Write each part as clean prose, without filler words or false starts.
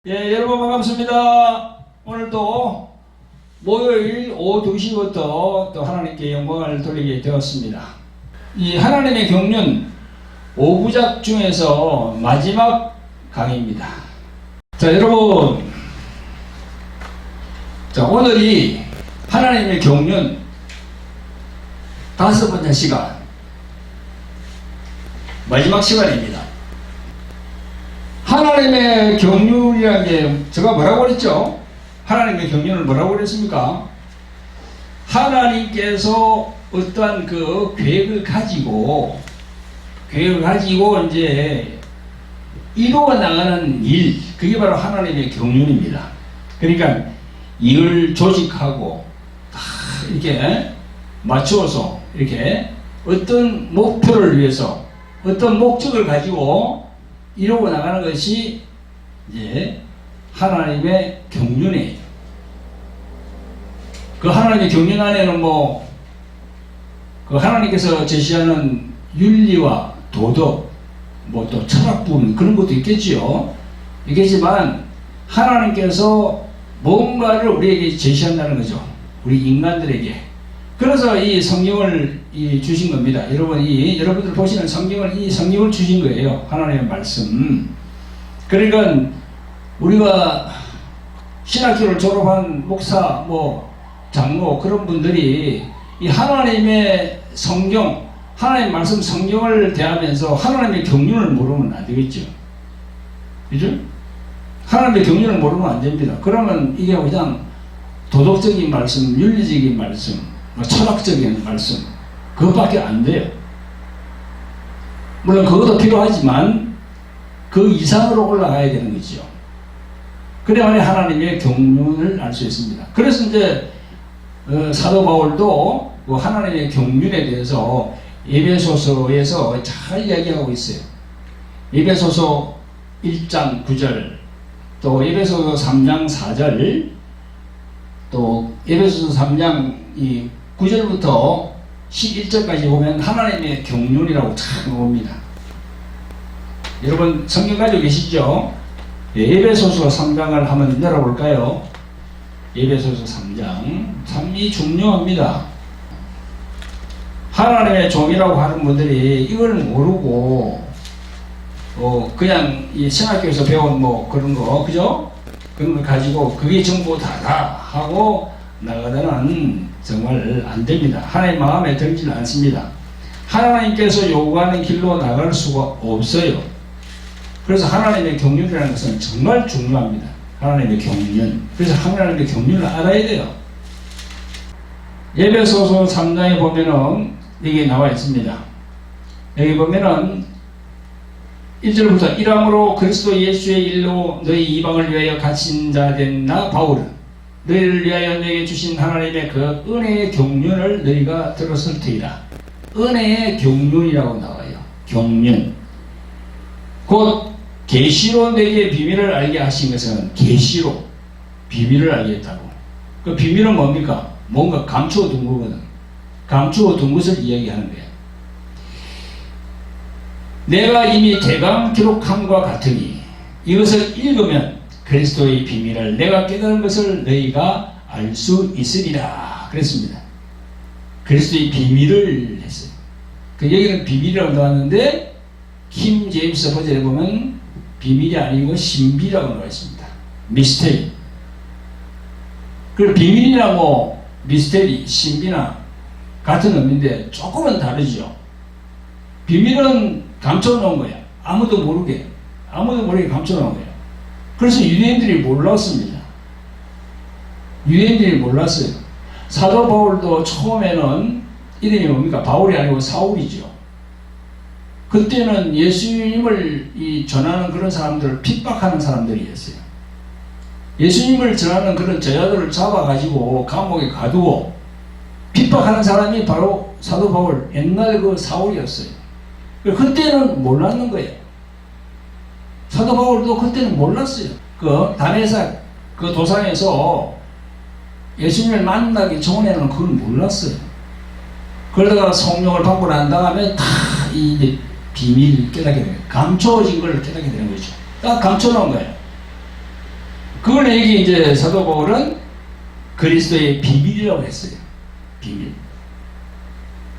예, 여러분 반갑습니다. 오늘도 목요일 오후 2시부터 또 하나님께 영광을 돌리게 되었습니다. 이 하나님의 경륜 5부작 중에서 마지막 강의입니다. 자, 여러분. 자, 오늘이 하나님의 경륜 5번째 시간. 마지막 시간입니다. 하나님의 경륜이라는 게 제가 뭐라고 그랬죠? 하나님의 경륜을 뭐라고 그랬습니까? 하나님께서 어떠한 그 계획을 가지고 이제 이루어 나가는 일, 그게 바로 하나님의 경륜입니다. 그러니까 일을 조직하고 다 이렇게 맞추어서 이렇게 어떤 목표를 위해서 어떤 목적을 가지고 이루어 나가는 것이 이제 하나님의 경륜이에요. 그 하나님의 경륜 안에는 그 하나님께서 제시하는 윤리와 도덕, 또 철학 부분 그런 것도 있겠지요. 있겠지만 하나님께서 뭔가를 우리에게 제시한다는 거죠. 우리 인간들에게. 그래서 이 성경을 주신 겁니다. 여러분들 보시는 이 성경을 주신 거예요. 하나님의 말씀. 그러니까 우리가 신학교를 졸업한 목사, 장로 그런 분들이 이 하나님의 성경, 하나님의 말씀 성경을 대하면서 하나님의 경륜을 모르면 안 되겠죠. 그죠? 하나님의 경륜을 모르면 안 됩니다. 그러면 이게 그냥 도덕적인 말씀, 윤리적인 말씀, 철학적인 말씀 그것밖에 안 돼요. 물론 그것도 필요하지만 그 이상으로 올라가야 되는 거죠. 그래야만 하나님의 경륜을 알 수 있습니다. 그래서 이제 사도 바울도 하나님의 경륜에 대해서 에베소서에서 잘 이야기하고 있어요. 에베소서 1장 9절 또 에베소서 3장 4절 또 에베소서 3장 9절부터 11절까지 보면 하나님의 경륜이라고 참 봅니다. 여러분 성경 가지고 계시죠? 에베소서 3장을 한번 열어볼까요? 에베소서 3장 참이 중요합니다. 하나님의 종이라고 하는 분들이 이걸 모르고 그냥 이 신학교에서 배운 그런 거, 그죠? 그런 걸 가지고 그게 전부 다다 하고 나가다는 정말 안 됩니다. 하나님 마음에 들지 않습니다. 하나님께서 요구하는 길로 나갈 수가 없어요. 그래서 하나님의 경륜이라는 것은 정말 중요합니다. 하나님의 경륜. 그래서 하나님의 경륜을 알아야 돼요. 에베소서 3장에 보면은 여기 나와 있습니다. 여기 보면은 1절부터 이러므로 그리스도 예수의 일로 너희 이방을 위하여 갇힌 자 된 나 바울은 너희를 위하여 너에게 주신 하나님의 그 은혜의 경륜을 너희가 들었을 테이다. 은혜의 경륜이라고 나와요. 경륜. 곧 계시로 너에게 비밀을 알게 하신 것은 계시로 비밀을 알겠다고. 그 비밀은 뭡니까? 뭔가 감추어 둔 거거든. 감추어 둔 것을 이야기하는 거야. 내가 이미 대강 기록함과 같으니 이것을 읽으면 그리스도의 비밀을 내가 깨달은 것을 너희가 알 수 있으리라 그랬습니다. 그리스도의 비밀을 했어요. 여기는 비밀이라고 나왔는데 킹 제임스 버전에 보면 비밀이 아니고 신비라고 나와 있습니다. 미스테리. 그리고 비밀이나 미스테리, 신비나 같은 의미인데 조금은 다르죠. 비밀은 감춰놓은 거야. 아무도 모르게 감춰놓은 거야. 그래서 유대인들이 몰랐습니다. 유대인들이 몰랐어요. 사도 바울도 처음에는 이름이 뭡니까? 바울이 아니고 사울이죠. 그때는 예수님을 전하는 그런 사람들을 핍박하는 사람들이었어요. 예수님을 전하는 그런 제자들을 잡아가지고 감옥에 가두고 핍박하는 사람이 바로 사도 바울, 옛날 그 사울이었어요. 그때는 몰랐는 거예요. 사도 바울도 그때는 몰랐어요. 다메섹 도상에서 예수님을 만나기 전에는 그걸 몰랐어요. 그러다가 성령을 받고 난 다음에 다 이 비밀을 깨닫게 되는 거예요. 감춰진 걸 깨닫게 되는 거죠. 딱 감춰놓은 거예요. 그걸 얘기 이제 사도 바울은 그리스도의 비밀이라고 했어요. 비밀.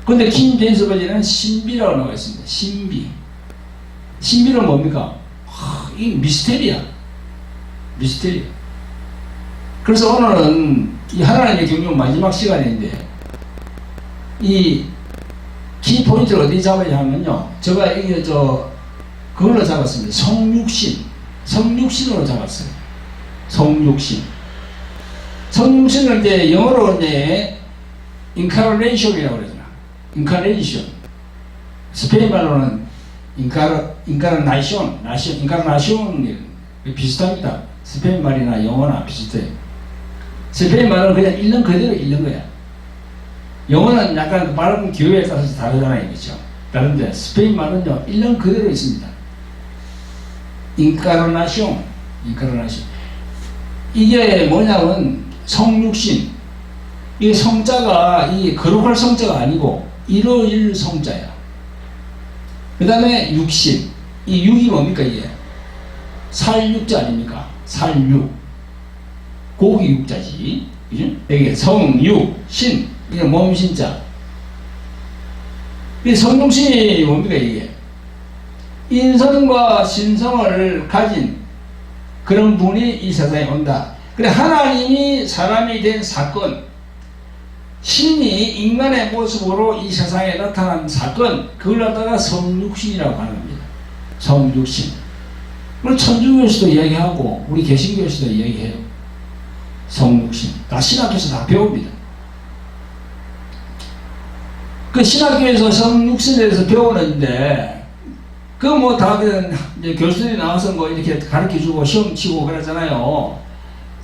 근데 킹 제임스 버전에는 신비라고 나와 있습니다. 신비. 신비는 뭡니까? 이 미스테리야. 미스테리. 그래서 오늘은 이 하나님의 경륜 마지막 시간인데 이 키포인트를 어디 잡아야 하면요. 제가 이게 그걸로 잡았습니다. 성육신. 성육신으로 잡았어요. 성육신. 성육신을 이제 영어로 이제 인카르네이션이라고 그러잖아. 인카르네이션. 스페인 말로는 인카르나이션, 인카르나이션 비슷합니다. 스페인 말이나 영어나 비슷해요. 스페인 말은 그냥 읽는 그대로 읽는 거야. 영어는 약간 발음 기호에 따라서 다르잖아요, 그렇죠? 다른데 스페인 말은요 읽는 그대로 있습니다. 인카르나시온. 이게 뭐냐면 성육신. 이 성자가 이 거룩할 성자가 아니고 이루어질 성자야. 그 다음에 육신. 이 육이 뭡니까 이게? 살육자 아닙니까? 살육. 고기 육자지. 그죠? 이게 성육, 신. 이게 몸신자. 이 성육신이 뭡니까 이게? 인성과 신성을 가진 그런 분이 이 세상에 온다. 그래 하나님이 사람이 된 사건, 신이 인간의 모습으로 이 세상에 나타난 사건, 그걸 갖다가 성육신이라고 하는 겁니다. 성육신. 그걸 천주교에서도 이야기하고 우리 개신교에서도 이야기해요. 성육신. 다 신학교에서 다 배웁니다. 그 신학교에서 성육신에 대해서 배우는데 그 뭐 다 이제 교수들이 나와서 뭐 이렇게 가르쳐주고 시험 치고 그러잖아요.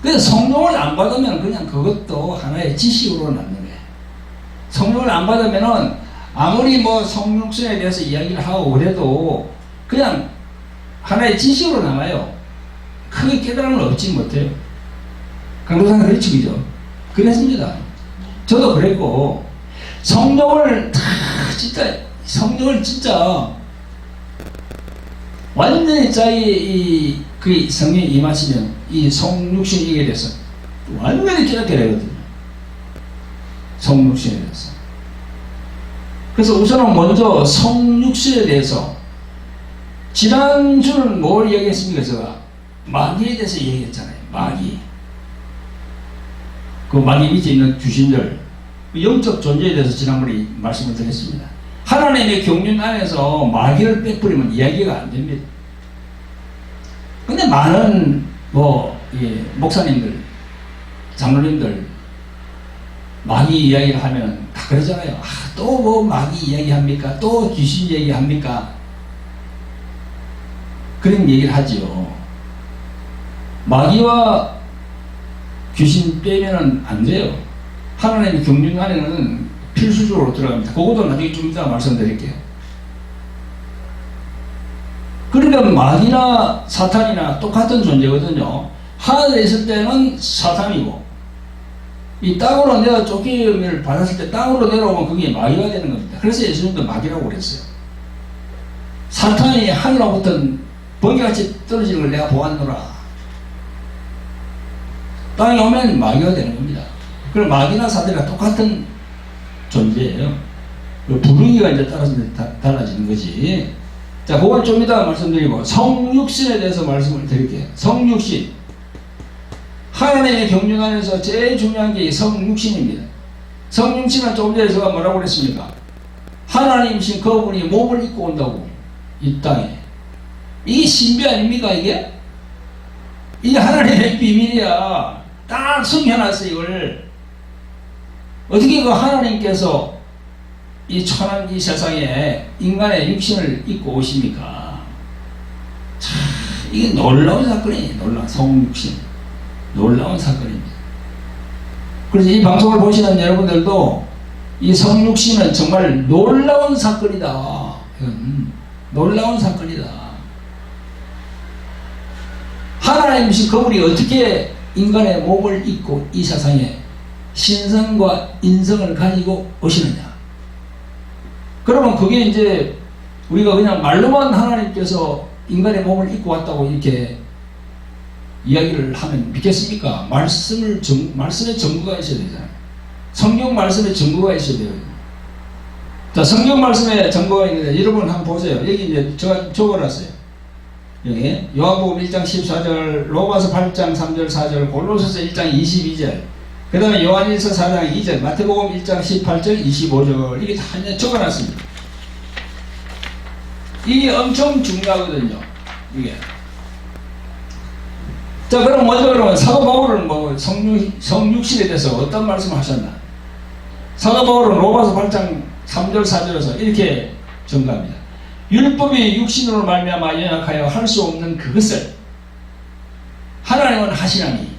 그래서 성령을 안 받으면 그냥 그것도 하나의 지식으로 남는 거예요. 성령을 안 받으면은 아무리 뭐 성육신에 대해서 이야기를 하고 그래도 그냥 하나의 지식으로 남아요. 크게 깨달음을 얻지 못해요. 강도사는 그렇지, 그죠? 그랬습니다. 저도 그랬고, 성령을 진짜 완전히 자기 그 성령이 임하시면 이 성육신에 대해서 완전히 깨닫게 되거든요. 성육신에 대해서. 그래서 우선은 먼저 성육신에 대해서 지난주는 뭘 얘기했습니까? 제가 마귀에 대해서 얘기했잖아요. 마귀. 그 마귀 밑에 있는 귀신들, 영적 존재에 대해서 지난번에 말씀을 드렸습니다. 하나님의 경륜 안에서 마귀를 빼버리면 이야기가 안 됩니다. 근데 많은 목사님들, 장로님들 마귀 이야기를 하면 다 그러잖아요. 또 뭐 마귀 이야기 합니까? 또 귀신 얘기 합니까? 그런 얘기를 하지요. 마귀와 귀신 빼면은 안 돼요. 하나님의 경륜 안에는 필수적으로 들어갑니다. 그것도 나중에 좀 이따 말씀드릴게요. 그러니까 마귀나 사탄이나 똑같은 존재거든요. 하늘에 있을 때는 사탄이고 이 땅으로 내가 쫓김을 받았을 때 땅으로 내려오면 그게 마귀가 되는 겁니다. 그래서 예수님도 마귀라고 그랬어요. 사탄이 하늘로부터 번개같이 떨어지는 걸 내가 보았노라. 땅에 오면 마귀가 되는 겁니다. 그럼 마귀나 사탄이랑 똑같은 존재예요. 부르기가 이제 달라지는 거지. 자, 그걸 좀 이따 말씀드리고 성육신에 대해서 말씀을 드릴게요. 성육신. 하나님의 경륜 안에서 제일 중요한 게 성육신입니다. 성육신은 조금 전에 제가 뭐라고 그랬습니까? 하나님이신 그분이 몸을 입고 온다고 이 땅에. 이게 신비 아닙니까 이게? 이게 하나님의 비밀이야. 딱 숨겨놨어 이걸. 어떻게 그 하나님께서 이 천한 이 세상에 인간의 육신을 입고 오십니까? 참 이게 놀라운 사건이에요. 놀라운 성육신. 놀라운 사건입니다. 그래서 이 방송을 보시는 여러분들도 이 성육신은 정말 놀라운 사건이다. 놀라운 사건이다. 하나님이신 그분이 어떻게 인간의 몸을 입고 이 세상에 신성과 인성을 가지고 오시느냐. 그러면 그게 이제 우리가 그냥 말로만 하나님께서 인간의 몸을 입고 왔다고 이렇게 이야기를 하면 믿겠습니까? 말씀의 증거가 있어야 되잖아요. 성경 말씀의 증거가 있어야 돼요. 자, 성경 말씀에 증거가 있는데 여러분 한번 보세요. 여기 이제 제가 적어놨어요. 여기 요한복음 1장 14절, 로마서 8장 3절 4절, 골로새서 1장 22절, 그 다음에 요한일서 4장 2절, 마태복음 1장 18절 25절, 이게 다 그냥 적어놨습니다. 이게 엄청 중요하거든요. 이게. 자, 그럼 먼저 그러면 사도 바울은 뭐 성육신에 대해서 어떤 말씀을 하셨나? 사도 바울은 로마서 8장 3절 4절에서 이렇게 증가합니다. 율법이 육신으로 말미암아 연약하여 할 수 없는 그것을 하나님은 하시나니,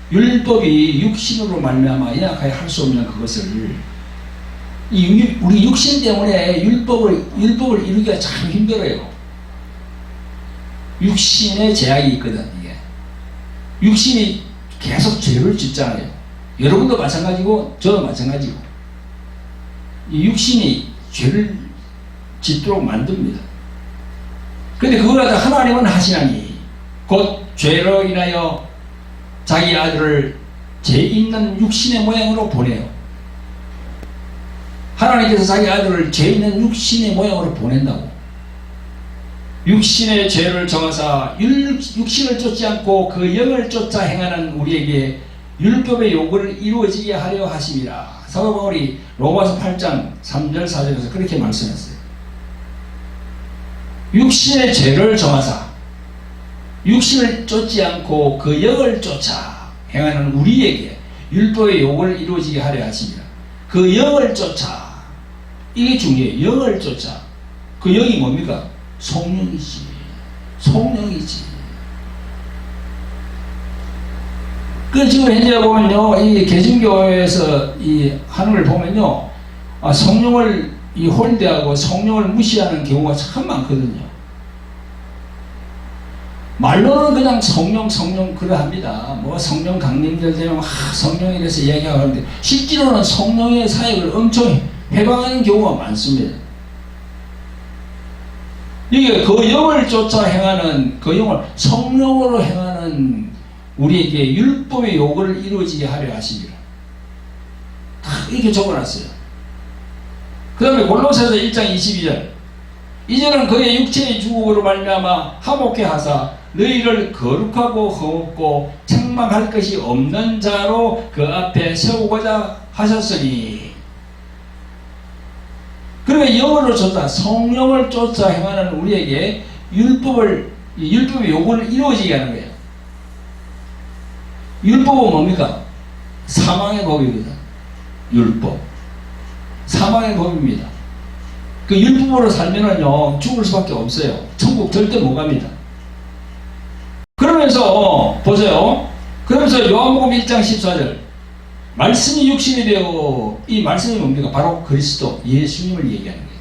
율법이 육신으로 말미암아 연약하여 할 수 없는 그것을, 우리 육신 때문에 율법을 이루기가 참 힘들어요. 육신의 제약이 있거든. 이게 육신이 계속 죄를 짓잖아요. 여러분도 마찬가지고 저도 마찬가지고, 이 육신이 죄를 짓도록 만듭니다. 그런데 그걸 갖다 하나님은 하시나니, 곧 죄로 인하여 자기 아들을 죄 있는 육신의 모양으로 보내요. 하나님께서 자기 아들을 죄 있는 육신의 모양으로 보낸다고. 육신의 죄를 정하사 육신을 쫓지 않고 그 영을 쫓아 행하는 우리에게 율법의 요구를 이루어지게 하려 하심이라. 사도 바울이 로마서 8장 3절 4절에서 그렇게 말씀했어요. 육신의 죄를 정하사 육신을 쫓지 않고 그 영을 쫓아 행하는 우리에게 율법의 요구를 이루어지게 하려 하심이라. 그 영을 쫓아, 이게 중요해요. 영을 쫓아. 그 영이 뭡니까? 성령이지. 성령이지. 그 지금 현재 보면요, 이 개신교에서 이 하는 걸 보면요, 성령을 홀대하고 성령을 무시하는 경우가 참 많거든요. 말로는 그냥 성령 그러합니다. 뭐 성령 강림절 되면 성령에 대해서 이야기하는데 실제로는 성령의 사역을 엄청 해방하는 경우가 많습니다. 이게 그 영을 쫓아 행하는, 그 영을 성령으로 행하는 우리에게 율법의 요구를 이루어지게 하려 하십니다. 다 이렇게 적어놨어요. 그 다음에 골로새서 1장 22절, 이제는 그의 육체의 주국으로 말미암아 화목케 하사 너희를 거룩하고 흠없고 책망할 것이 없는 자로 그 앞에 세우고자 하셨으니. 그러니까 영으로 쫓아, 성령을 쫓아 행하는 우리에게 율법의 요구를 이루어지게 하는 거예요. 율법은 뭡니까? 사망의 법이거든. 율법. 사망의 법입니다. 그 율법으로 살면은요, 죽을 수밖에 없어요. 천국 절대 못 갑니다. 그러면서, 보세요. 그러면서 요한복음 1장 14절. 말씀이 육신이 되어, 이 말씀이 뭡니까? 바로 그리스도, 예수님을 얘기하는 거예요.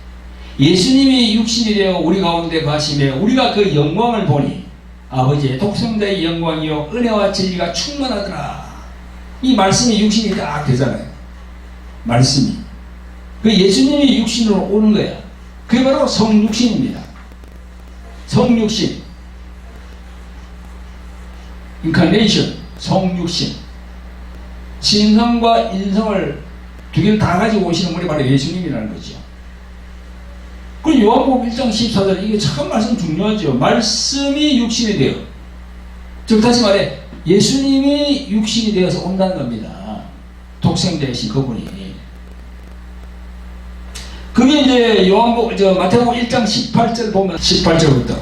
예수님이 육신이 되어 우리 가운데 가시며 우리가 그 영광을 보니 아버지의 독생자의 영광이요 은혜와 진리가 충만하더라. 이 말씀이 육신이 딱 되잖아요. 말씀이. 그 예수님이 육신으로 오는 거야. 그게 바로 성육신입니다. 성육신. 인카네이션. 성육신. 신성과 인성을 두 개를 다 가지고 오시는 분이 바로 예수님이라는 거죠. 그리고 요한복음 1장 14절, 이게 참 말씀 중요하죠. 말씀이 육신이 되어, 즉 다시 말해 예수님이 육신이 되어서 온다는 겁니다. 독생자이신 그분이. 그게 이제 마태복음 1장 18절 보면, 18절부터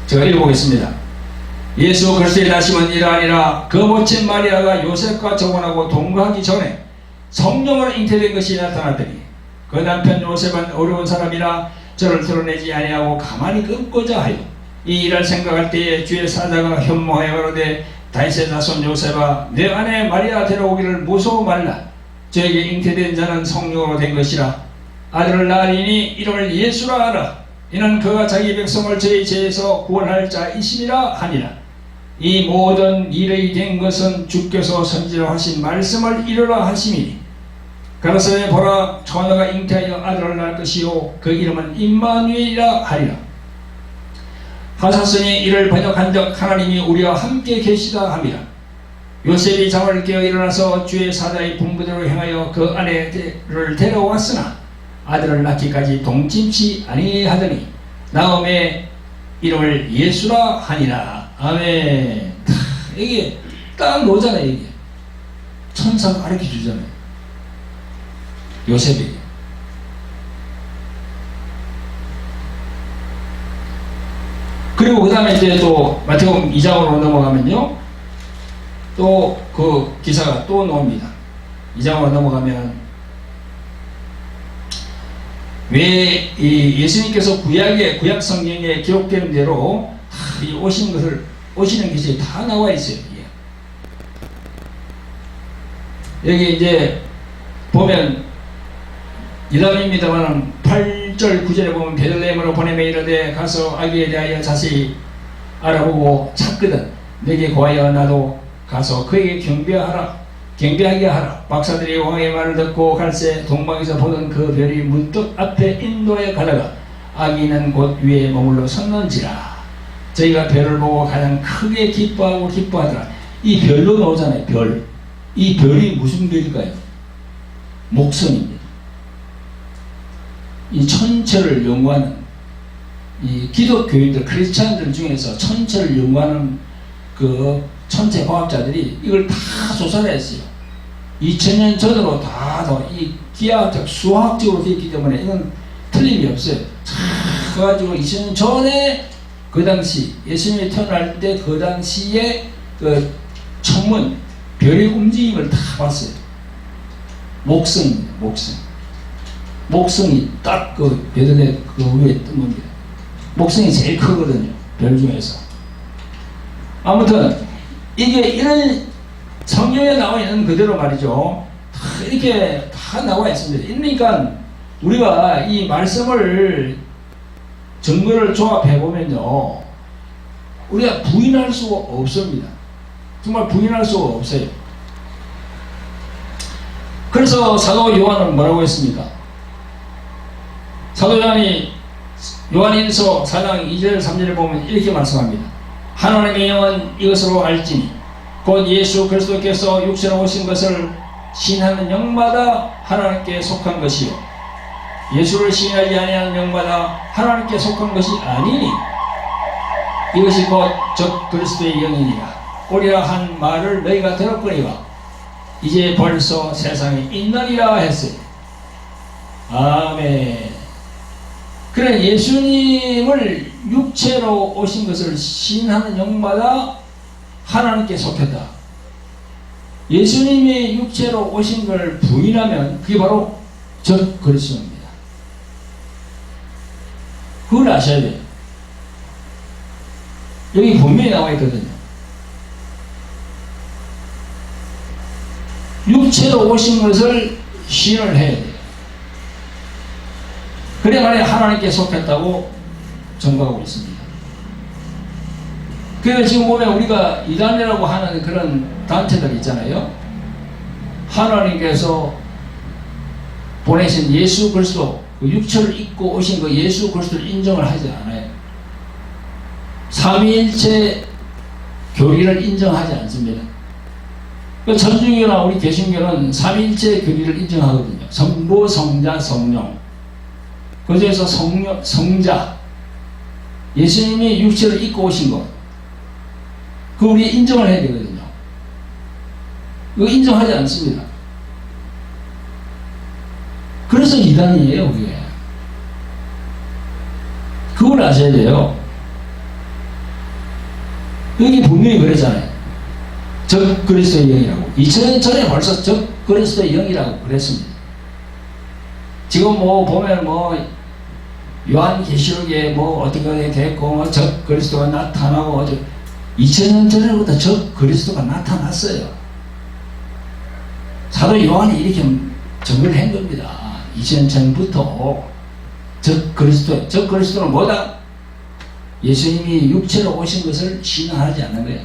제가 읽어보겠습니다. 예수 그리스도의 나심은 이러하니라. 그 모친 마리아가 요셉과 정혼하고 동거하기 전에 성령으로 잉태된 것이 나타났더니 그 남편 요셉은 어려운 사람이라 저를 드러내지 아니하고 가만히 끊고자 하여 이 일을 생각할 때에 주의 사자가 현몽하여 가로되 다윗의 자손 요셉아, 내 아내 마리아 데려오기를 무서워 말라. 저에게 잉태된 자는 성령으로 된 것이라. 아들을 낳으리니 이름을 예수라 하라. 이는 그가 자기 백성을 저희 죄에서 구원할 자이심이라 하니라. 이 모든 일이 된 것은 주께서 선지로 하신 말씀을 이루라 하심이니 가라사대 보라, 처녀가 잉태하여 아들을 낳을 것이요 그 이름은 임마누엘이라 하리라. 하사선이 이를 번역한즉 하나님이 우리와 함께 계시다 함이라. 요셉이 잠을 깨어 일어나서 주의 사자의 분부대로 행하여 그 아내를 데려왔으나 아들을 낳기까지 동침치 아니하더니 나음의 이름을 예수라 하니라. 아멘. 이게 딱 오잖아요. 이게 천사가 가르쳐 주잖아요. 요셉에게. 그리고 그 다음에 이제 또 마태복음 2장으로 넘어가면요, 또 그 기사가 또 나옵니다. 2장으로 넘어가면 왜 이 예수님께서 구약 성경에 기록된 대로 이 오시는 것이 다 나와 있어요. 여기 이제 보면 이담입니다만 8절 9절에 보면 베들레헴으로 보내매 이르되 가서 아기에 대하여 자세히 알아보고 찾거든 내게 고하여 나도 가서 그에게 경배하게 하라. 박사들이 왕의 말을 듣고 갈새 동방에서 보던 그 별이 문득 앞에 인도에 가다가 아기는 곧 위에 머물러 섰는지라. 저희가 별을 보고 가장 크게 기뻐하더라. 이 별로 나오잖아요. 별. 이 별이 무슨 별일까요? 목성입니다. 이 천체를 연구하는 이 기독교인들, 크리스찬들 중에서 천체를 연구하는 그 천체 과학자들이 이걸 다 조사를 했어요. 2000년 전으로 다 이 기하학적, 수학적으로 되어 있기 때문에 이건 틀림이 없어요. 그래가지고 2000년 전에 그 당시 예수님이 태어날 때 그 당시에 그 천문 별의 움직임을 다 봤어요. 목성입니다. 목성이 딱 그 베들레헴 그 위에 뜬 겁니다. 목성이 제일 크거든요. 별 중에서. 아무튼 이게 이런 성경에 나와 있는 그대로 말이죠. 다 이렇게 다 나와 있습니다. 그러니까 우리가 이 말씀을 증거를 조합해 보면요, 우리가 부인할 수가 없습니다. 정말 부인할 수가 없어요. 그래서 사도 요한은 뭐라고 했습니까? 사도 요한이 요한일서 4장 2절 3절에 보면 이렇게 말씀합니다. 하나님의 영은 이것으로 알지니 곧 예수 그리스도께서 육체로 오신 것을 시인하는 영마다 하나님께 속한 것이요 예수를 시인하지 아니하는 영마다 하나님께 속한 것이 아니니 이것이 곧 적 그리스도의 영이니라. 오리라 한 말을 너희가 들었거니와 이제 벌써 세상에 있느니라 했어요. 아멘. 그래, 예수님을 육체로 오신 것을 시인하는 영마다 하나님께 속했다. 예수님이 육체로 오신 걸 부인하면 그게 바로 적 그리스도입니다. 그걸 아셔야 돼요. 여기 분명히 나와 있거든요. 육체로 오신 것을 시인을 해야 돼요. 그래 말해 하나님께 속했다고 증거하고 있습니다. 그래서 지금 보면 우리가 이단이라고 하는 그런 단체들 있잖아요. 하나님께서 보내신 예수 그리스도, 그 육체를 입고 오신 그 예수 그리스도를 인정을 하지 않아요. 삼위일체 교리를 인정하지 않습니다. 그 천주교나 우리 개신교는 삼위일체 교리를 인정하거든요. 성부, 성자, 성령. 그 중에서 성자, 예수님이 육체를 입고 오신 것, 그거 우리 인정을 해야 되거든요. 그거 인정하지 않습니다. 그래서 이단이에요, 그게. 그걸 아셔야 돼요. 여기 분명히 그랬잖아요. 적 그리스도의 영이라고. 2000년 전에 벌써 적 그리스도의 영이라고 그랬습니다. 지금 뭐 보면 뭐 요한계시록에 뭐 어떻게 됐고 뭐 적 그리스도가 나타나고 2000년 전에부터 적 그리스도가 나타났어요. 사도 요한이 이렇게 정리를 한 겁니다. 2000년 전부터 적 그리스도는 뭐다? 예수님이 육체로 오신 것을 신앙하지 않는 거예요.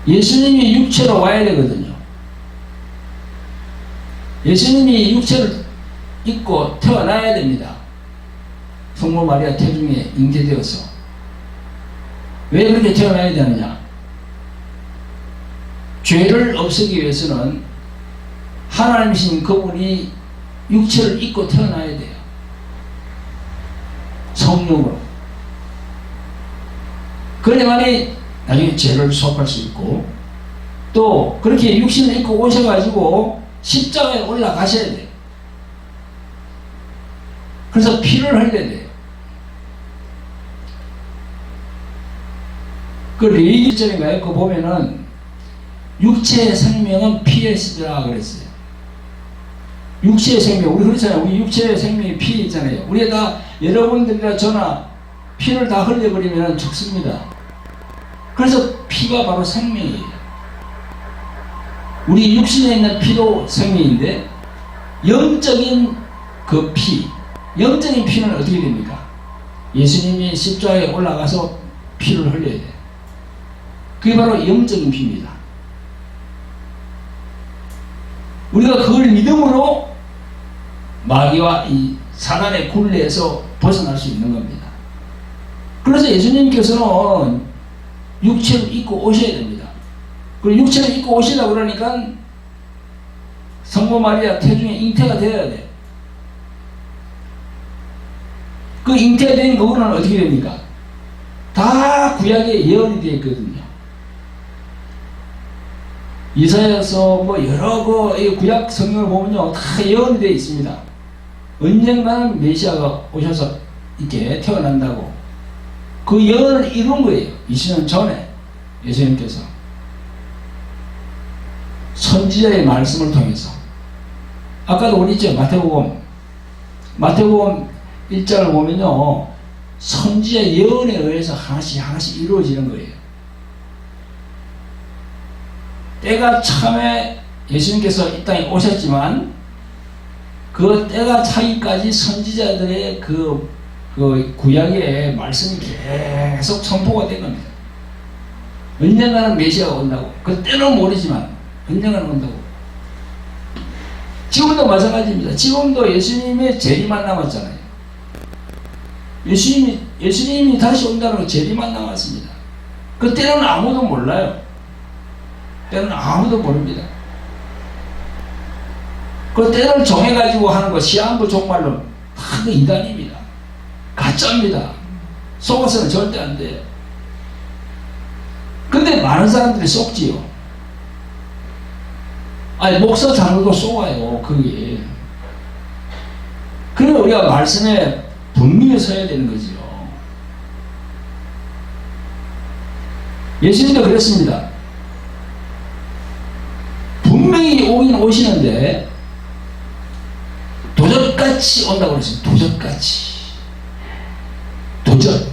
예수님이 육체로 와야 되거든요. 예수님이 육체를 입고 태어나야 됩니다. 성모 마리아 태중에 잉태되어서 왜 그렇게 태어나야 되느냐? 죄를 없애기 위해서는 하나님이신 그분이 육체를 입고 태어나야 돼요. 성령으로. 그래야만이 나중에 죄를 수확할 수 있고, 또 그렇게 육신을 입고 오셔가지고 십자가에 올라가셔야 돼요. 그래서 피를 흘려야 돼요. 그 레위기절인가요? 그거 보면은 육체의 생명은 피에 쓰리라 그랬어요. 육체의 생명, 우리 그렇잖아요. 우리 육체의 생명이 피 있잖아요. 우리가 다, 여러분들이나 저나 피를 다 흘려버리면 죽습니다. 그래서 피가 바로 생명이에요. 우리 육신에 있는 피도 생명인데, 영적인 그 피, 영적인 피는 어떻게 됩니까? 예수님이 십자가에 올라가서 피를 흘려야 돼요. 그게 바로 영적인 피입니다. 우리가 그걸 믿음으로 마귀와 이 사단의 굴레에서 벗어날 수 있는 겁니다. 그래서 예수님께서는 육체를 입고 오셔야 됩니다. 그리고 육체를 입고 오시려고 그러니까 성모 마리아 태중에 잉태가 되어야 돼요. 그 잉태된 그거는 어떻게 됩니까? 다 구약에 예언이 되어 있거든요. 이사야서 뭐 여러 그 구약 성경을 보면요, 다 예언이 되어 있습니다. 언젠가는 메시아가 오셔서 이렇게 태어난다고. 그 예언을 이룬 거예요. 20년 전에 예수님께서 선지자의 말씀을 통해서. 아까도 우리 있죠, 마태복음 1장을 보면요, 선지자 예언에 의해서 하나씩 이루어지는 거예요. 때가 참에 예수님께서 이 땅에 오셨지만 그 때가 차기까지 선지자들의 그 구약의 말씀이 계속 선포가 된 겁니다. 언젠가는 메시아가 온다고. 그 때는 모르지만 언젠가는 온다고. 지금도 마찬가지입니다. 지금도 예수님의 재림만 남았잖아요. 예수님이 다시 온다는 거 재림만 남았습니다. 그 때는 아무도 몰라요. 때는 아무도 모릅니다. 그 때를 정해가지고 하는 거 시한부 종말론 다 그 이단입니다. 가짜입니다. 속아서는 절대 안 돼요. 근데 많은 사람들이 속지요. 아니, 목사 장로도 속아요, 그게. 그래서 우리가 말씀에 분명히 서야 되는 거지요. 예수님도 그랬습니다. 분명히 오긴 오시는데 도적같이 온다고 그랬어요. 도적같이. 도적.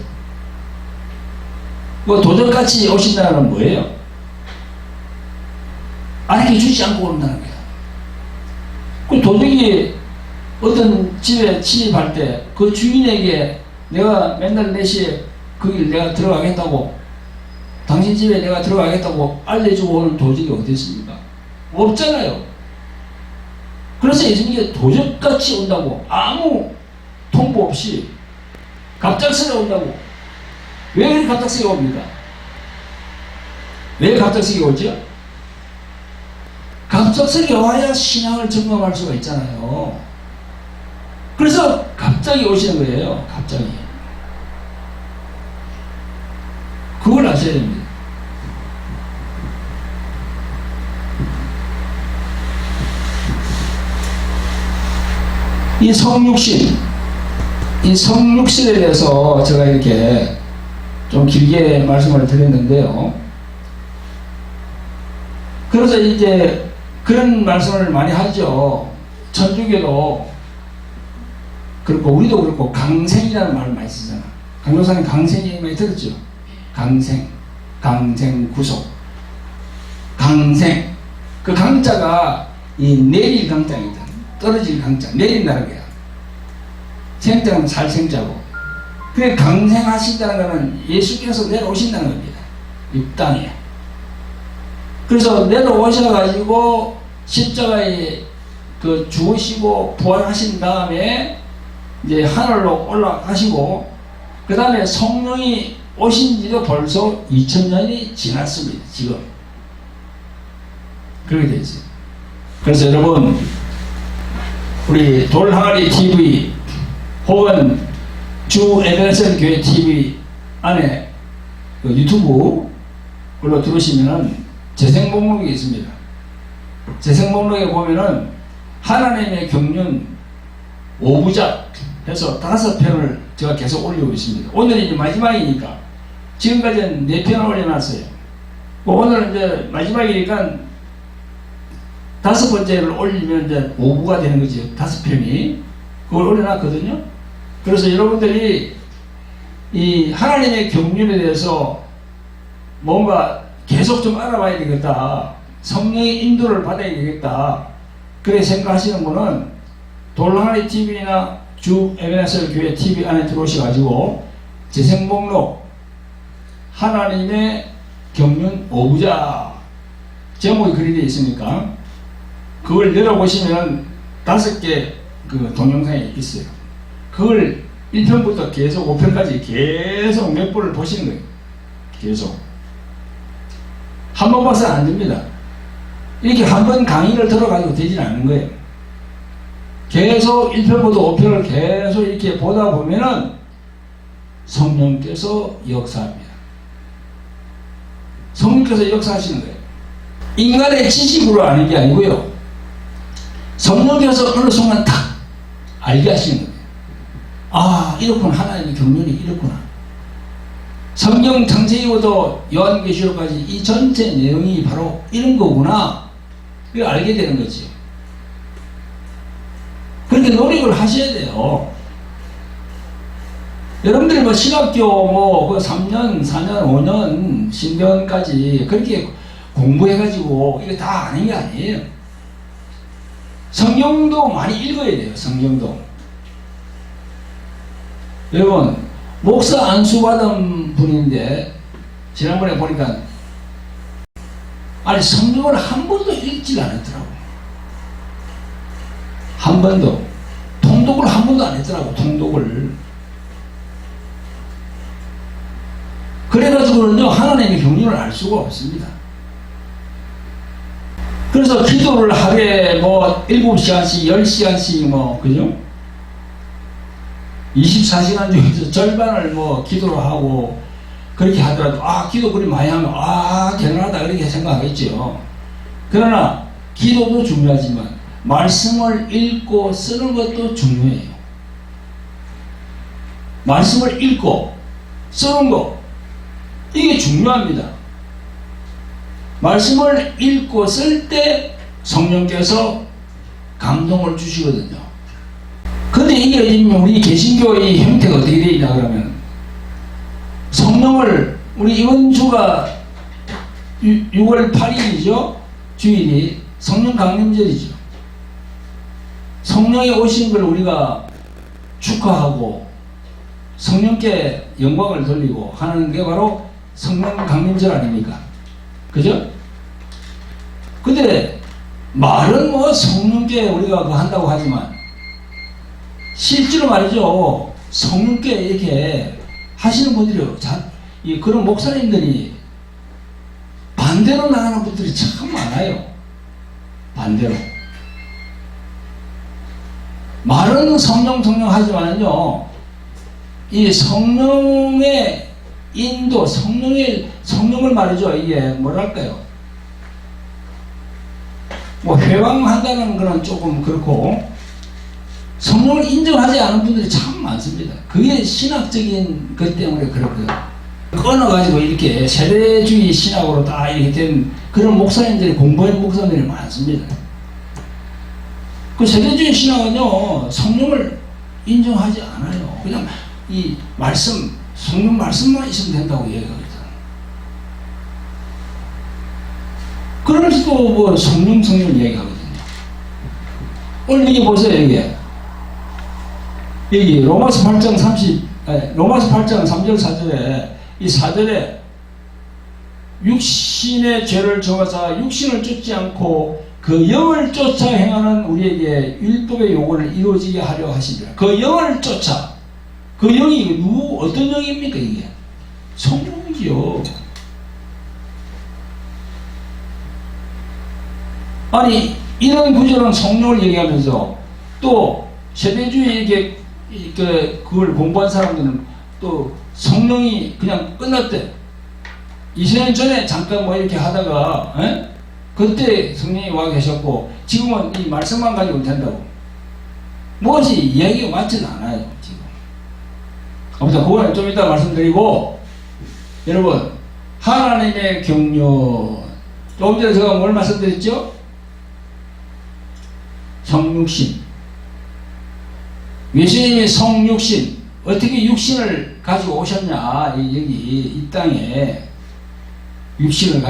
뭐 도적같이 오신다는 건 뭐예요? 알려주지 않고 온다는 거야. 그 도적이 어떤 집에 침입할 때 그 주인에게 내가 맨날 4시에 그 길 내가 들어가겠다고, 당신 집에 내가 들어가겠다고 알려주고 오는 도적이 어디 있습니까? 없잖아요. 그래서 예수님이 도적같이 온다고, 아무 통보 없이 갑작스레 온다고. 왜 이렇게 갑작스레 옵니까? 왜 갑작스레 오죠? 갑작스레 와야 신앙을 점검할 수가 있잖아요. 그래서 갑자기 오시는 거예요. 갑자기. 그걸 아셔야 됩니다. 이 성육신에 대해서 제가 이렇게 좀 길게 말씀을 드렸는데요. 그래서 이제 그런 말씀을 많이 하죠. 천주교도 그렇고 우리도 그렇고 강생이라는 말을 많이 쓰잖아. 강도사님 강생이 많이 들었죠? 강생구속. 강생. 그 강자가 이 내릴 강자이다. 떨어질 강자. 내린다는 거야. 생자는 살생자고. 그게 강생하신다는 것은 예수께서 내려오신다는 겁니다. 이 땅에. 그래서 내려오셔가지고 십자가에 그 죽으시고 부활하신 다음에 이제 하늘로 올라가시고 그 다음에 성령이 오신 지도 벌써 2000년이 지났습니다. 지금 그렇게 되어 있어요. 그래서 여러분 우리 돌항아리 TV 혹은 주 에베네셀 교회 TV 안에 그 유튜브 글로 들어오시면은 재생 목록이 있습니다. 재생 목록에 보면은 하나님의 경륜 5부작 해서 5편을 제가 계속 올리고 있습니다. 오늘이 이제 마지막이니까 지금까지는 4편을 올려놨어요. 오늘은 이제 마지막이니까 5번째를 올리면 이제 5부가 되는 거지. 5편이 그걸 올려놨거든요. 그래서 여러분들이 이 하나님의 경륜에 대해서 뭔가 계속 좀 알아봐야 되겠다. 성령의 인도를 받아야 되겠다. 그래 생각하시는 분은 돌항아리 TV나 주 에베네셀 교회 TV 안에 들어오셔가지고 재생 목록 하나님의 경륜 5부작 제목이 그리 되어 있으니까 그걸 열어보시면 5개 그 동영상이 있어요. 그걸 1편부터 계속 5편까지 계속 몇 번을 보시는 거예요. 계속. 한 번 봐서는 안 됩니다. 이렇게 한 번 강의를 들어가지고 되지는 않는 거예요. 계속 1편부터 5편을 계속 이렇게 보다 보면은 성령께서 역사합니다. 성령께서 역사하시는 거예요. 인간의 지식으로 아는 게 아니고요. 성령께서 어느 순간 탁 알게 하시는 거예요. 아, 이렇구나. 하나님의 경륜이 이렇구나. 성경 창세기부터 요한계시록까지 이 전체 내용이 바로 이런 거구나. 이걸 알게 되는 거지. 그렇게 노력을 하셔야 돼요. 여러분들이 뭐 신학교 뭐 3년, 4년, 5년, 신대원까지 그렇게 공부해가지고 이거 다 아는 게 아니에요. 성경도 많이 읽어야 돼요. 성경도. 여러분 목사 안수받은 분인데 지난번에 보니까 아니 성경을 한 번도 읽지 않았더라고. 한 번도. 통독을 한 번도 안 했더라고. 통독을. 그래가지고는요 하나님의 경륜을 알 수가 없습니다. 그래서 기도를 하루에 뭐 7시간씩 10시간씩 뭐 그죠? 24시간 중에서 절반을 뭐 기도를 하고 그렇게 하더라도 아 기도 그리 많이 하면 아 대단하다 그렇게 생각하겠죠. 그러나 기도도 중요하지만 말씀을 읽고 쓰는 것도 중요해요. 말씀을 읽고 쓰는 거 이게 중요합니다. 말씀을 읽고 쓸 때 성령께서 감동을 주시거든요. 근데 이게 우리 개신교의 형태가 어떻게 되어 있냐 그러면 성령을 우리 이번 주가 6월 8일이죠. 주일이 성령 강림절이죠. 성령이 오신 걸 우리가 축하하고 성령께 영광을 돌리고 하는 게 바로 성령 강림절 아닙니까? 그죠? 근데 말은 뭐 성령께 우리가 그거 한다고 하지만 실제로 말이죠. 성령께 이렇게 하시는 분들이 그런 목사님들이 반대로 나가는 분들이 참 많아요. 반대로. 말은 성령 하지만요. 이 성령의 인도, 성령을 말이죠. 이게 뭐랄까요. 뭐 회방한다는 거는 조금 그렇고 성령을 인정하지 않은 분들이 참 많습니다. 그게 신학적인 것 때문에 그렇거든요. 끊어가지고 이렇게 세대주의 신학으로 다 이렇게 된 그런 목사님들이 공부한 목사님들이 많습니다. 그 세대주의 신학은요, 성령을 인정하지 않아요. 그냥 이 말씀, 성령 말씀만 있으면 된다고 얘기하거든. 그러면서도 뭐 성령 얘기하거든요. 오늘 여기 보세요, 여기 로마서 8장 3절 4절에 이 4절에 육신의 죄를 정하사 육신을 쫓지 않고 그 영을 쫓아 행하는 우리에게 율법의 요구를 이루어지게 하려 하십니다. 그 영을 쫓아. 그 영이 어떤 영입니까 이게? 성령이요. 아니 이런 구절은 성령을 얘기하면서 또 세대주의 그걸 공부한 사람들은 또 성령이 그냥 끝났대. 20년 전에 잠깐 뭐 이렇게 하다가 그때 성령이 와 계셨고 지금은 이 말씀만 가지고 된다고. 무엇이 이야기가 맞지는 않아요 지금. 아무튼 그거는 좀 이따 말씀드리고, 여러분 하나님의 경륜, 조금 전에 제가 뭘 말씀드렸죠? 성육신. 예수님이 성육신, 어떻게 육신을 가지고 오셨냐, 여기 이 땅에 육신을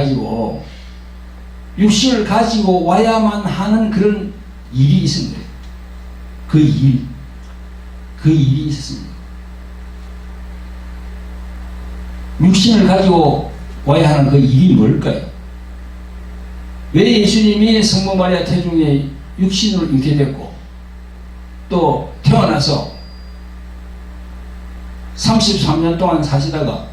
가지고 와야만 하는 그런 일이 있습니다. 그 일이 있었습니다. 육신을 가지고 와야 하는 그 일이 뭘까요? 왜 예수님이 성모 마리아 태중에 육신으로 있게 됐고 또 태어나서 33년 동안 사시다가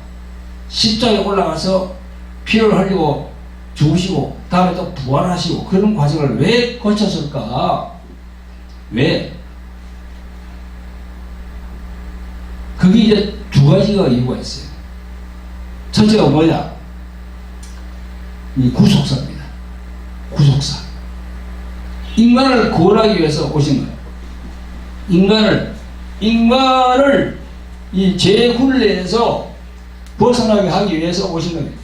십자가에 올라가서 피를 흘리고 죽으시고 다음에 또 부활하시고 그런 과정을 왜 거쳤을까? 왜? 그게 이제 두 가지가 이유가 있어요. 첫째가 뭐냐? 이 구속사입니다. 구속사. 인간을 구원하기 위해서 오신 거예요. 인간을 이 죄의 굴레에서 벗어나게 하기 위해서 오신 거예요.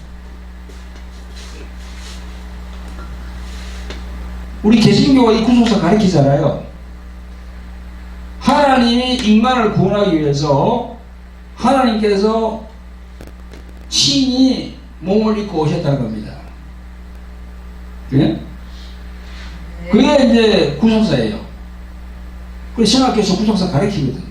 우리 개신교가 이 구속사 가르치잖아요. 하나님이 인간을 구원하기 위해서 하나님께서 친히 몸을 입고 오셨다는 겁니다. 그래? 그게 이제 구속사예요. 그래서 신학교에서 구속사 가르치거든요.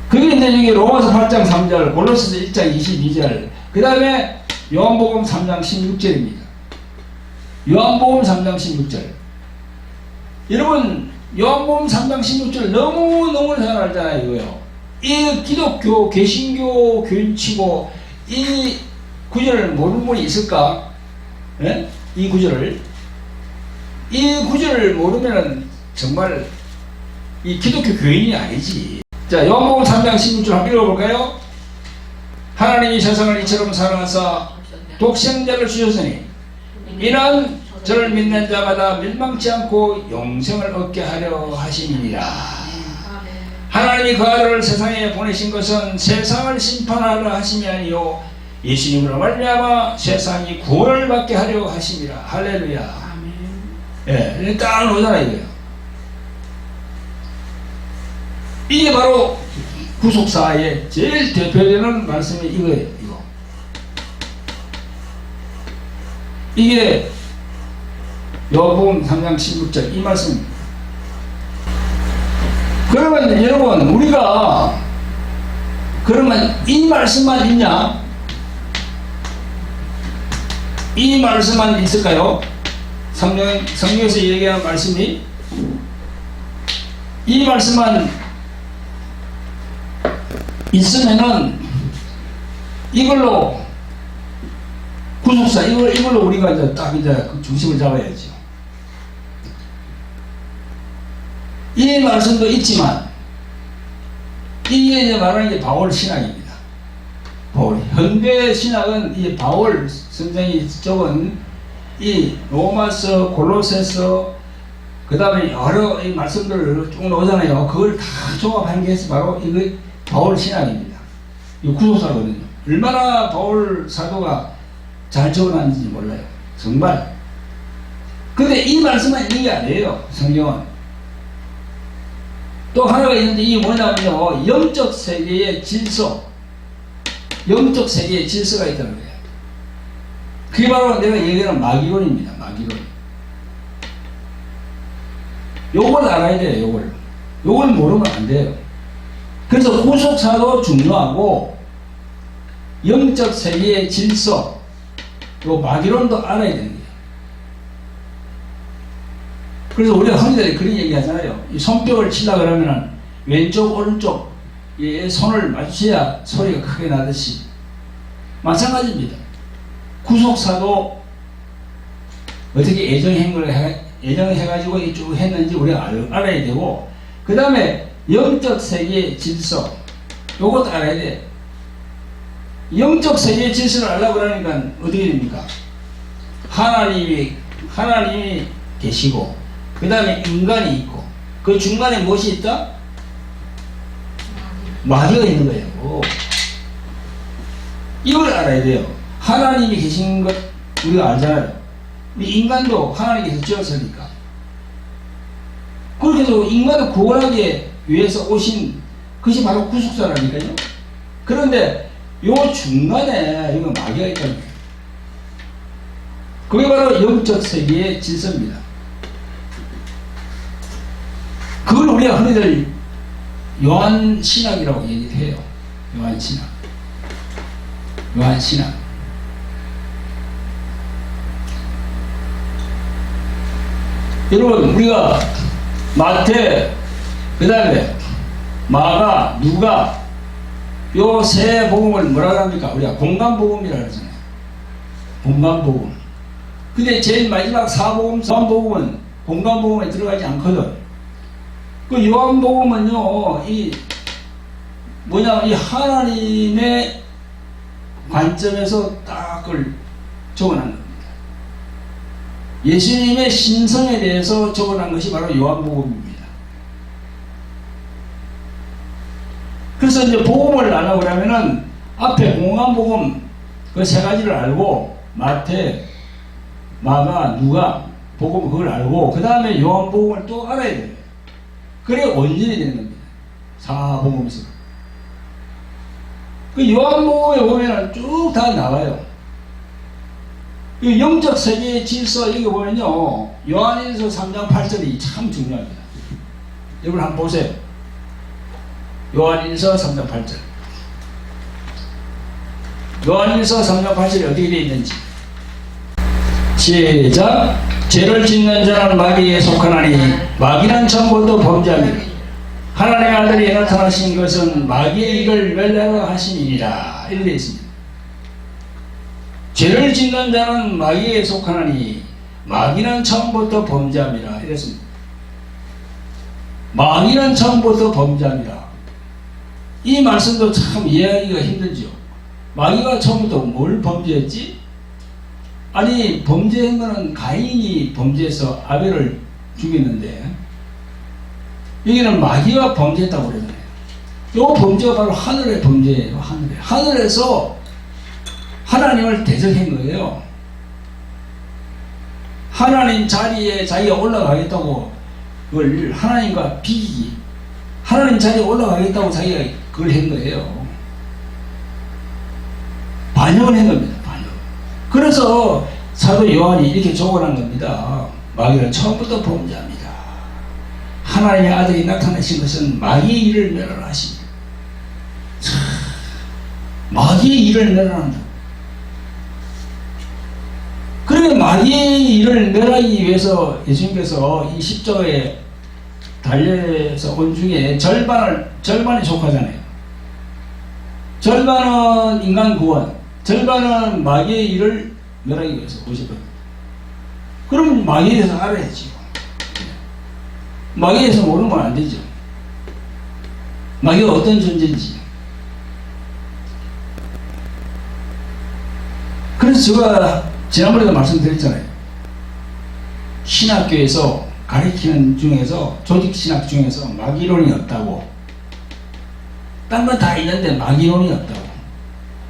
그게 이제 여기 로마서 8장 3절, 골로새서 1장 22절, 그 다음에 요한복음 3장 16절입니다. 요한복음 3장 16절. 여러분, 요한복음 3장 16절 너무너무 잘 알잖아요, 이거요. 이 기독교, 개신교 교인치고 이 구절을 모르는 분이 있을까? 네? 이 구절을 모르면은 정말 이 기독교 교인이 아니지. 자, 요한복음 3장 16절 한번 읽어볼까요? 하나님이 세상을 이처럼 사랑하사 독생자를 주셨으니 이는 저를 믿는 자마다 멸망치 않고 영생을 얻게 하려 하심이니라. 하나님이 그 아들을 세상에 보내신 것은 세상을 심판하려 하심이 아니요 예수님으로 말미암아 세상이 구원을 받게 하려 하심이라. 할렐루야. 예, 딱 나오잖아 이거예요. 이게 바로 구속사의 제일 대표되는 말씀이 이거예요. 이게 요한복음 3장 16절 이 말씀입니다. 그러면 여러분, 우리가 그러면 이 말씀만 있냐? 이 말씀만 있을까요? 성경에서 얘기하는 말씀이 이 말씀만 있으면은 이걸로 구속사 이걸로 우리가 이제 딱 이제 중심을 잡아야죠. 이 말씀도 있지만 이게 이제 말하는 게 바울 신학입니다. 바울 현대 신학은 이 바울 선생이 적은 이 로마서, 골로새서, 그 다음에 여러 이 말씀들 쭉 나오잖아요. 그걸 다 종합한 게 바로 이거 바울 신학입니다. 이 구속사거든요. 얼마나 바울 사도가 잘 적어놨는지 몰라요. 정말. 근데 이 말씀만 있는 게 아니에요. 성경은. 또 하나가 있는데 이게 뭐냐면요. 영적 세계의 질서. 영적 세계의 질서가 있다는 거예요. 그게 바로 내가 얘기하는 마귀론입니다. 마귀론. 요걸 알아야 돼요. 요걸 모르면 안 돼요. 그래서 구속사도 중요하고 영적 세계의 질서, 요 마귀론도 알아야 되는 거예요. 그래서 우리가 흔히들 그런 얘기 하잖아요. 이 손뼉을 치려 그러면은 왼쪽 오른쪽 손을 맞춰야 소리가 크게 나듯이 마찬가지입니다. 구속사도 어떻게 애정해가지고 쭉 했는지 우리가 알아야 되고, 그 다음에 영적 세계의 질서, 요것도 알아야 돼. 영적 세계의 질서를 알려고 그러니까 어떻게 됩니까? 하나님이 계시고, 그 다음에 인간이 있고, 그 중간에 무엇이 있다? 마귀가 있는 거예요. 이걸 알아야 돼요. 하나님이 계신 것 우리가 알잖아요. 우리 인간도 하나님께서 지었으니까. 그렇게 해서 인간을 구원하기 위해서 오신 것이 바로 구속사라니까요. 그런데 요 중간에 이거 마귀가 있다는 거예요. 그게 바로 영적 세계의 질서입니다. 그걸 우리가 흔히들 요한신학이라고 얘기를 해요. 요한신학. 여러분, 우리가 마태, 그 다음에 마가, 누가, 요 세 복음을 뭐라고 합니까? 우리가 공간복음이라고 하잖아요. 공간복음. 근데 제일 마지막 사복음, 요한복음은 공간복음에 들어가지 않거든. 그 요한복음은요, 이 하나님의 관점에서 딱 그걸 적어놓은 겁니다. 예수님의 신성에 대해서 적어놓은 것이 바로 요한복음입니다. 그래서 이제 복음을 나누고 그러면은 앞에 공간복음 그 세 가지를 알고, 마태, 마가, 누가, 복음 그걸 알고, 그 다음에 요한복음을 또 알아야 돼요. 그래 원전이 되는 겁니다. 사복음에서. 그 요한복음에 보면은 쭉 다 나와요. 이 영적 세계의 질서, 여기 보면요, 요한일서 3장 8절이 참 중요합니다. 여러분 한번 보세요. 요한일서 3장 8절. 요한일서 3장 8절이 어떻게 되어 있는지. 시작. 죄를 짓는 자는 마귀에 속하나니 마귀는 처음부터 범죄하니라. 하나님의 아들이 나타나신 것은 마귀의 일을 멸하려 하심이니라. 이렇게 되어 있습니다. 죄를 짓는 자는 마귀에 속하나니 마귀는 처음부터 범죄함이라. 이랬습니다. 마귀는 처음부터 범죄함이라. 이 말씀도 참 이해하기가 힘들죠. 마귀가 처음부터 뭘 범죄했지? 아니, 범죄한 거는 가인이 범죄해서 아벨을 죽였는데, 여기는 마귀가 범죄했다고 그러잖아요. 이 범죄가 바로 하늘의 범죄예요. 하늘에서 하나님을 대적한 거예요. 하나님 자리에 자기가 올라가겠다고 그걸 하나님과 비기기, 하나님 자리에 올라가겠다고 자기가 그걸 한 거예요. 반역을 한 겁니다. 그래서 사도 요한이 이렇게 적어놓은 겁니다. 마귀는 처음부터 범죄합니다. 하나님의 아들이 나타나신 것은 마귀의 일을 멸하라 하십니다. 마귀의 일을 멸하란다. 그러면 마귀의 일을 멸하기 위해서 예수님께서 이 십자가에 달려서 온 중에 절반이 속하잖아요. 절반은 인간 구원, 절반은 마귀의 일을 멸하기 위해서 오셨거든요. 그럼 마귀에 대해서 알아야죠. 마귀에 대해서 모르면 안 되죠. 마귀가 어떤 존재인지. 그래서 제가 지난번에도 말씀드렸잖아요. 신학교에서 가르치는 중에서, 조직신학 중에서 마귀론이 없다고. 딴 건 다 있는데 마귀론이 없다고.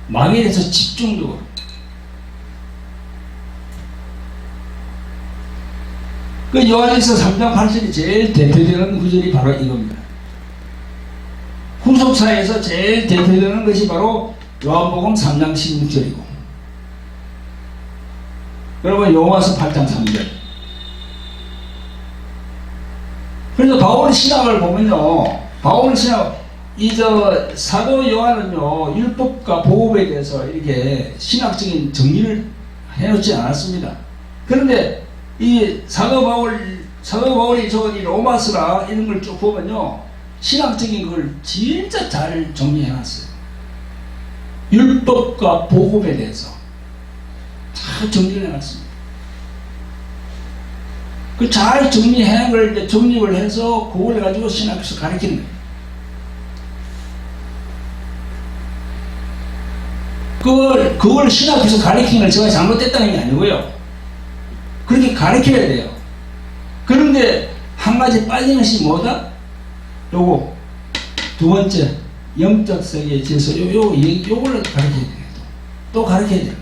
마귀에 대해서 집중적으로. 그 요한일서 3장 8절이 제일 대표되는 구절이 바로 이겁니다. 후속사에서 제일 대표되는 것이 바로 요한복음 3장 16절이고, 여러분 요한서 8장 3절. 그래서 바울 신학을 보면요, 바울 신학, 사도 요한은요, 율법과 보험에 대해서 이렇게 신학적인 정리를 해놓지 않았습니다. 그런데 이 사도 바울이 적은 이 로마서라 이런 걸 쭉 보면요, 신학적인 걸 진짜 잘 정리해놨어요. 율법과 복음에 대해서 잘 정리를 해놨습니다. 그 잘 정리해놓은 걸 이제 정립을 해서 그걸 가지고 신학에서 가르치는 거예요. 그걸 신학에서 가르치는 걸 제가 잘못됐다는 게 아니고요. 그렇게 가르쳐야 돼요. 그런데 한 가지 빠지는 것이 뭐다? 요거 두 번째 영적 세계의 질서, 요걸 가르쳐야 돼요. 또 가르쳐야 돼요.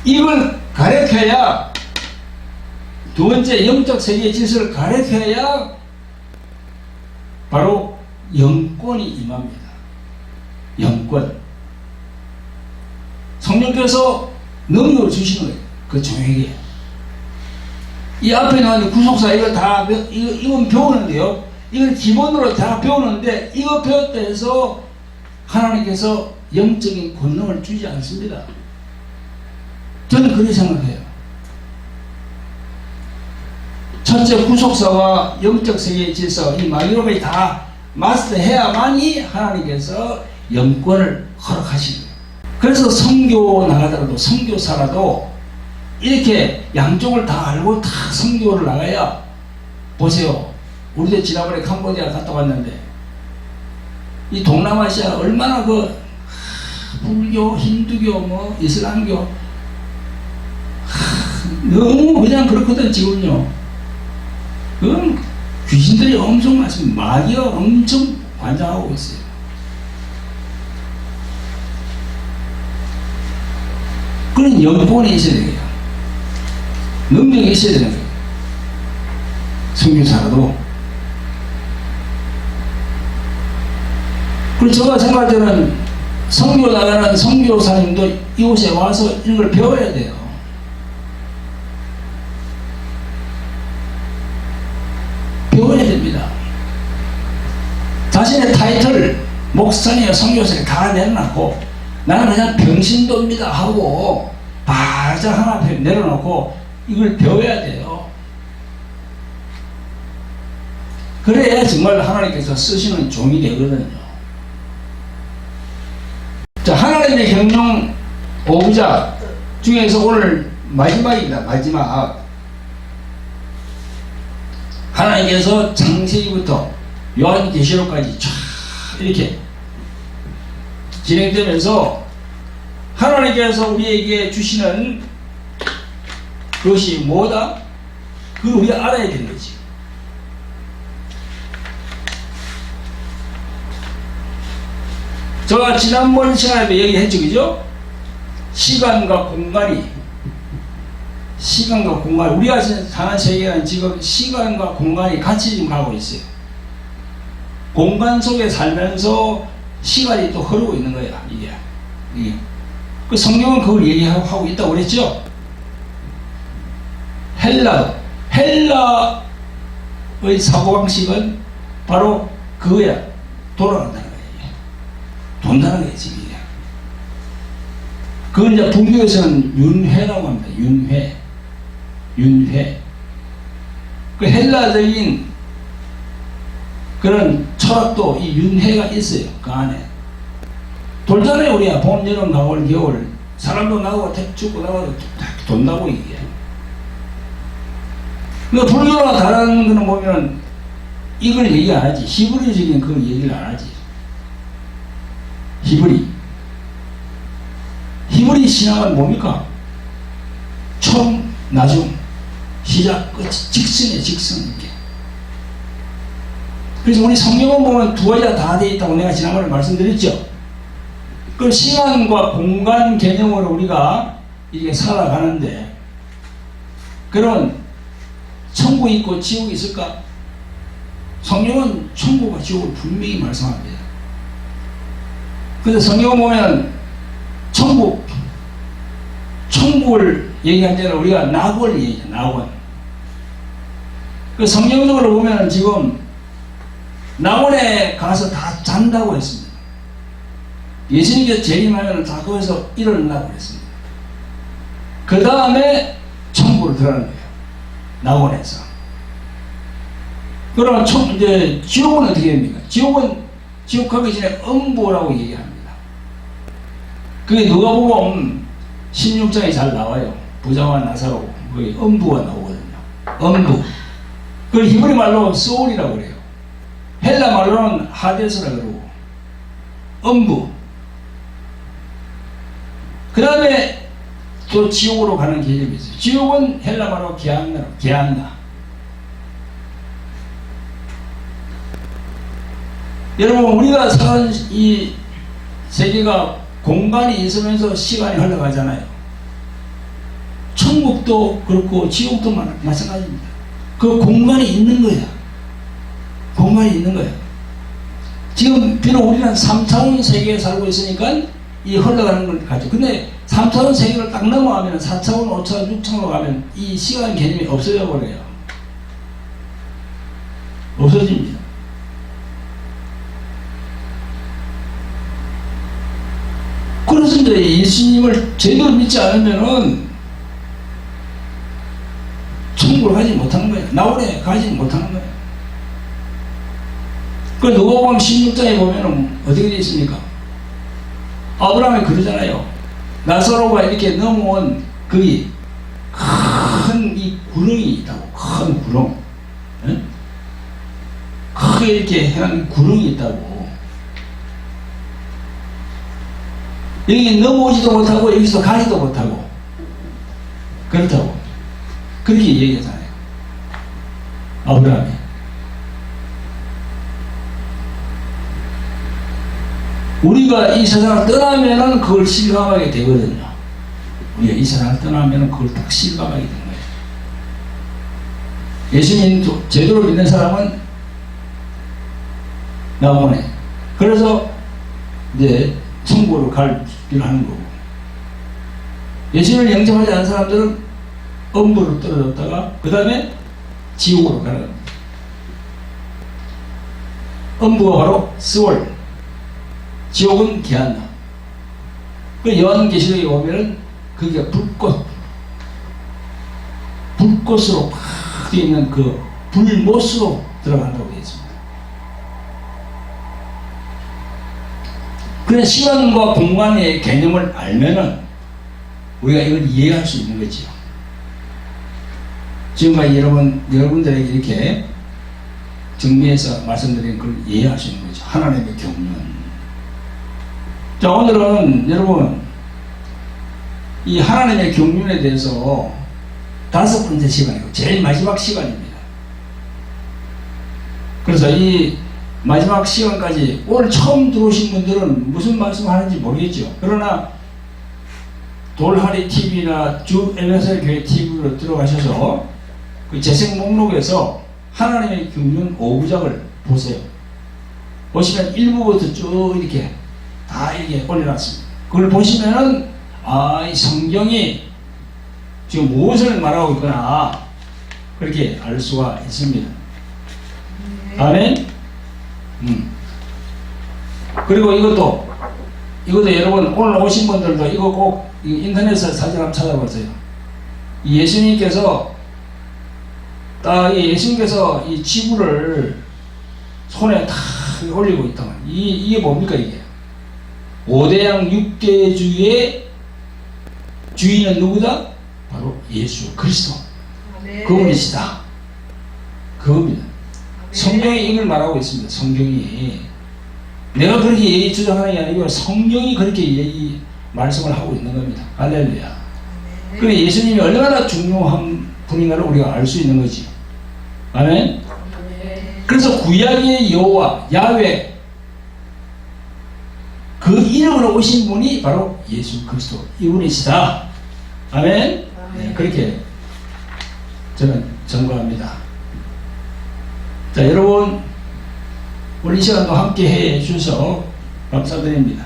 이걸 가르쳐야, 두 번째 영적 세계의 질서를 가르쳐야 바로 영권이 임합니다. 영권. 성령께서 능력을 주시는 거예요. 그 종에게. 이 앞에 나오는 구속사, 이거 다, 이건 배우는데요. 이건 기본으로 다 배우는데, 이거 배웠다 해서 하나님께서 영적인 권능을 주지 않습니다. 저는 그렇게 생각해요. 첫째, 구속사와 영적 세계의 질서, 이 마귀로까지 다 마스터해야만이 하나님께서 영권을 허락하시는 거예요. 그래서 선교 나가더라도, 선교사라도 이렇게 양쪽을 다 알고 다 선교를 나가야, 보세요. 우리도 지난번에 캄보디아 갔다 왔는데, 이 동남아시아 얼마나 불교, 힌두교, 이슬람교, 너무 그냥 그렇거든, 지금요. 그건 귀신들이 엄청 많습니다. 마귀가 엄청 관장하고 있어요. 그런 영권이 있어야 돼요. 능력이 있어야 되는 거예요. 선교사라도. 그리고 제가 생각할 때는 선교 나가는 선교사님도 이곳에 와서 이런 걸 배워야 돼요. 배워야 됩니다. 자신의 타이틀, 목사님, 선교사님 다 내려놓고, 나는 그냥 병신도입니다 하고 바짝 하나 내려놓고 이걸 배워야 돼요. 그래야 정말 하나님께서 쓰시는 종이 되거든요. 자, 하나님의 경영 5부작 중에서 오늘 마지막입니다. 마지막. 하나님께서 창세기부터 요한계시록까지 쫙 이렇게 진행되면서 하나님께서 우리에게 주시는 그것이 뭐다? 그걸 우리가 알아야 되는 거지. 제가 지난번 시간에도 얘기했죠, 그죠? 시간과 공간이, 우리가 사는 세계는 지금 시간과 공간이 같이 지금 가고 있어요. 공간 속에 살면서 시간이 또 흐르고 있는 거야, 이게. 그 성경은 그걸 얘기하고 있다고 그랬죠? 헬라의 사고방식은 바로 그거야. 돌아간다는 거야. 돈다는 거야, 지금 이게. 그건 이제 불교에서는 윤회라고 합니다. 윤회. 그 헬라적인 그런 철학도 이 윤회가 있어요. 그 안에. 돌잖아요, 우리야. 봄, 여름, 가을, 겨울. 사람도 나오고, 죽고 나오고, 다 돈다고, 이게. 그러니까 불교와 다른 거는 보면 이걸 얘기 안 하지. 히브리적인 그 얘기를 안 하지. 히브리 신앙은 뭡니까? 처음, 나중, 시작, 끝, 직선이에요, 직선. 이게. 그래서 우리 성경을 보면 두 가지가 다 되어 있다고 내가 지난번에 말씀드렸죠. 그 시간과 공간 개념으로 우리가 이게 살아가는데, 그런 천국이 있고 지옥이 있을까? 성경은 천국과 지옥을 분명히 말씀합니다. 그래서 성경을 보면 천국을 얘기할 때는 우리가 낙원을 얘기해요. 낙원. 그 성경적으로 보면 지금 낙원에 가서 다 잔다고 했습니다. 예수님께서 재림하면 다 거기서 일어나고 그랬습니다. 그 다음에 천국으로 들어가는 거예요. 낙원에서. 그러면 이제 지옥은 어떻게 됩니까? 지옥은 지옥 가기 전에 음부라고 얘기합니다. 그게 누가복음 16장에 잘 나와요. 부자와 나사로 거기 음부가 나오거든요. 음부. 그걸 히브리 말로 소울이라고 그래요. 헬라 말로는 하데스라 그러고 음부. 그 다음에 또 지옥으로 가는 개념이 있어요. 지옥은 헬라 말로 게안나. 여러분, 우리가 사는 이 세계가 공간이 있으면서 시간이 흘러가잖아요. 천국도 그렇고 지옥도 마찬가지입니다. 그 공간이 있는 거야. 공간이 있는 거야. 지금 비록 우리는 3차원 세계에 살고 있으니까 이 흘러가는 걸 가죠. 근데 3차원 세계를 딱 넘어가면 4차원, 5차원, 6차원으로 가면 이 시간 개념이 없어져 버려요. 없어집니다. 그래서 이제 예수님을 제대로 믿지 않으면은 천국을 가지 못하는 거예요. 나홀에 가지 못하는 거예요. 그 누가복음 16장에 보면은 어떻게 되어 있습니까? 아브라함이 그러잖아요. 나사로가 이렇게 넘어온 거기 큰 이 구렁이 있다고. 큰 구렁. 네? 크게 이렇게 해놓은 구렁이 있다고. 여기 넘어오지도 못하고 여기서 가지도 못하고 그렇다고 그렇게 얘기하잖아요. 아브라함이. 우리가 이 세상을 떠나면은 그걸 실감하게 되거든요. 우리가 이 세상을 떠나면은 그걸 딱 실감하게 되는 거예요. 예수님 제대로 믿는 사람은 나오네. 그래서 이제 천국으로 갈 길을 하는 거고, 예수님을 영접하지 않은 사람들은 음부로 떨어졌다가 그 다음에 지옥으로 가는 겁니다. 음부가 바로 스월, 지옥은 게안나. 그 요한계시록에 보면은 그게 불꽃으로 팍 되어 있는 그 불못으로 들어간다고 되어 있습니다. 그래서 시간과 공간의 개념을 알면은 우리가 이걸 이해할 수 있는 거죠. 지금까지 여러분들에게 이렇게 정리해서 말씀드린 걸 이해할 수 있는 거죠. 하나님의 경륜. 자, 오늘은 여러분 이 하나님의 경륜에 대해서 5번째 시간이고 제일 마지막 시간입니다. 그래서 이 마지막 시간까지 오늘 처음 들어오신 분들은 무슨 말씀 하는지 모르겠죠. 그러나 돌하리 TV나 주 에베소 교회 TV로 들어가셔서 그 재생 목록에서 하나님의 경륜 5부작을 보세요. 보시면 1부부터 쭉 이렇게 다 이렇게 올려놨습니다. 그걸 보시면은 이 성경이 지금 무엇을 말하고 있구나 그렇게 알 수가 있습니다. 아멘. 그리고 이것도 여러분 오늘 오신 분들도 이거 꼭 인터넷에서 사진 한번 찾아보세요. 예수님께서 이 지구를 손에 다 올리고 있다. 이게 뭡니까 이게? 5대양 6대주의 주인은 누구다? 바로 예수 그리스도. 그분이시다. 그겁니다. 성경이 이걸 말하고 있습니다. 성경이. 내가 그렇게 얘기 주장하는 게 아니고 성경이 그렇게 말씀을 하고 있는 겁니다. 할렐루야. 그래 예수님이 얼마나 중요한 분인가를 우리가 알 수 있는 거지. 아멘. 그래서 구약의 여호와 야훼 그 이름으로 오신 분이 바로 예수 그리스도 이분이시다. 아멘. 네, 그렇게 저는 증거합니다. 자, 여러분 오늘 이 시간도 함께 해 주셔서 감사드립니다.